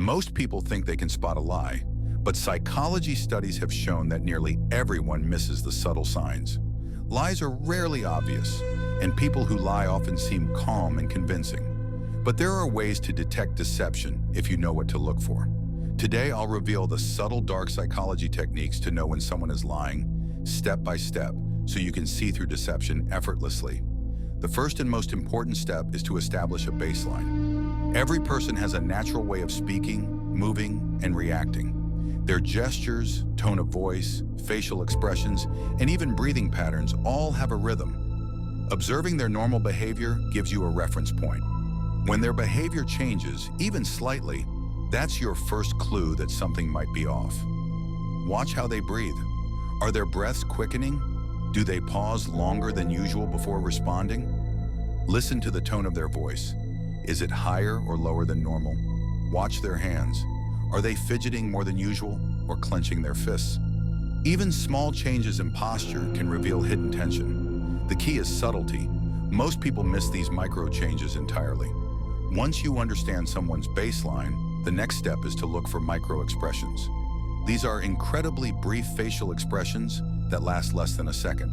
Most people think they can spot a lie, but psychology studies have shown that nearly everyone misses the subtle signs. Lies are rarely obvious, and people who lie often seem calm and convincing. But there are ways to detect deception if you know what to look for. Today, I'll reveal the subtle dark psychology techniques to know when someone is lying, step by step, so you can see through deception effortlessly. The first and most important step is to establish a baseline. Every person has a natural way of speaking, moving, and reacting. Their gestures, tone of voice, facial expressions, and even breathing patterns all have a rhythm. Observing their normal behavior gives you a reference point. When their behavior changes, even slightly, that's your first clue that something might be off. Watch how they breathe. Are their breaths quickening? Do they pause longer than usual before responding? Listen to the tone of their voice. Is it higher or lower than normal? Watch their hands. Are they fidgeting more than usual or clenching their fists? Even small changes in posture can reveal hidden tension. The key is subtlety. Most people miss these micro changes entirely. Once you understand someone's baseline, the next step is to look for microexpressions. These are incredibly brief facial expressions that last less than a second.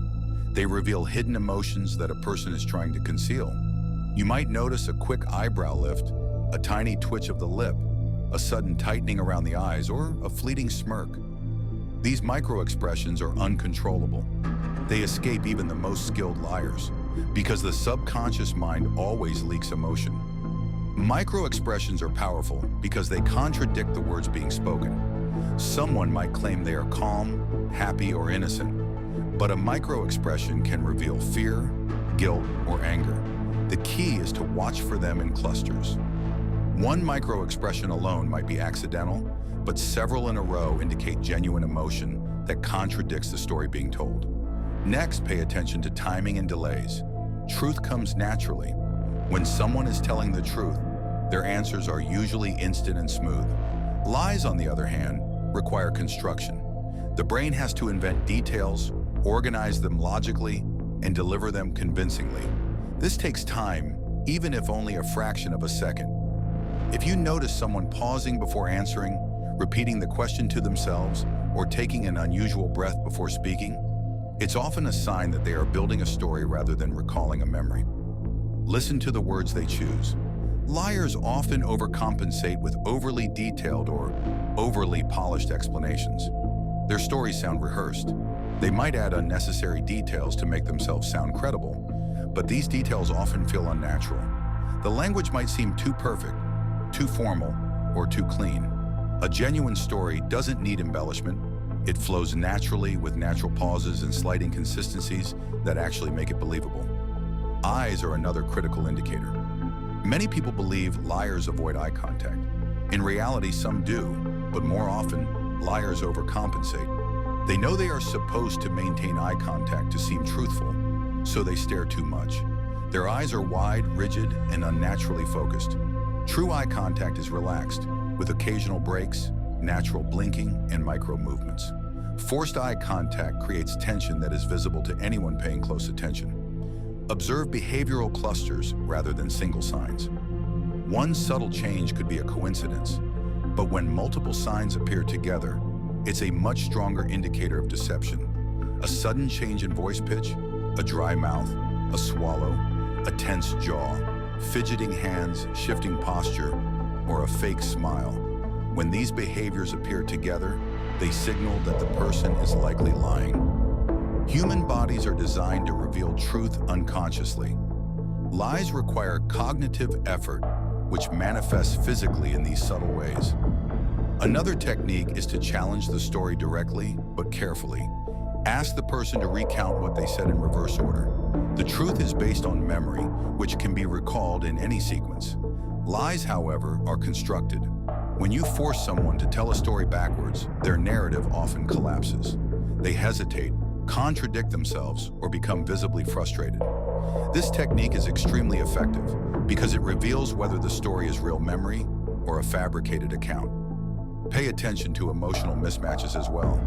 They reveal hidden emotions that a person is trying to conceal. You might notice a quick eyebrow lift, a tiny twitch of the lip, a sudden tightening around the eyes, or a fleeting smirk. These microexpressions are uncontrollable. They escape even the most skilled liars, because the subconscious mind always leaks emotion. Microexpressions are powerful because they contradict the words being spoken. Someone might claim they are calm, happy, or innocent, but a microexpression can reveal fear, guilt, or anger. The key is to watch for them in clusters. One microexpression alone might be accidental, but several in a row indicate genuine emotion that contradicts the story being told. Next, pay attention to timing and delays. Truth comes naturally. When someone is telling the truth, their answers are usually instant and smooth. Lies, on the other hand, require construction. The brain has to invent details, organize them logically, and deliver them convincingly. This takes time, even if only a fraction of a second. If you notice someone pausing before answering, repeating the question to themselves, or taking an unusual breath before speaking, it's often a sign that they are building a story rather than recalling a memory. Listen to the words they choose. Liars often overcompensate with overly detailed or overly polished explanations. Their stories sound rehearsed. They might add unnecessary details to make themselves sound credible, but these details often feel unnatural. The language might seem too perfect, too formal, or too clean. A genuine story doesn't need embellishment. It flows naturally with natural pauses and slight inconsistencies that actually make it believable. Eyes are another critical indicator. Many people believe liars avoid eye contact. In reality, some do, but more often, liars overcompensate. They know they are supposed to maintain eye contact to seem truthful, so they stare too much. Their eyes are wide, rigid, and unnaturally focused. True eye contact is relaxed, with occasional breaks, natural blinking, and micro movements. Forced eye contact creates tension that is visible to anyone paying close attention. Observe behavioral clusters rather than single signs. One subtle change could be a coincidence, but when multiple signs appear together, it's a much stronger indicator of deception. A sudden change in voice pitch, a dry mouth, a swallow, a tense jaw, fidgeting hands, shifting posture, or a fake smile. When these behaviors appear together, they signal that the person is likely lying. Human bodies are designed to reveal truth unconsciously. Lies require cognitive effort, which manifests physically in these subtle ways. Another technique is to challenge the story directly, but carefully. Ask the person to recount what they said in reverse order. The truth is based on memory, which can be recalled in any sequence. Lies, however, are constructed. When you force someone to tell a story backwards, their narrative often collapses. They hesitate, contradict themselves, or become visibly frustrated. This technique is extremely effective because it reveals whether the story is real memory or a fabricated account. Pay attention to emotional mismatches as well.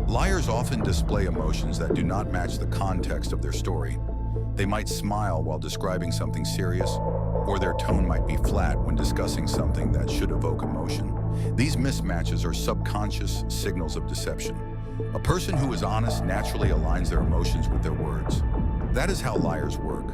Liars often display emotions that do not match the context of their story. They might smile while describing something serious, or their tone might be flat when discussing something that should evoke emotion. These mismatches are subconscious signals of deception. A person who is honest naturally aligns their emotions with their words. That is how liars work.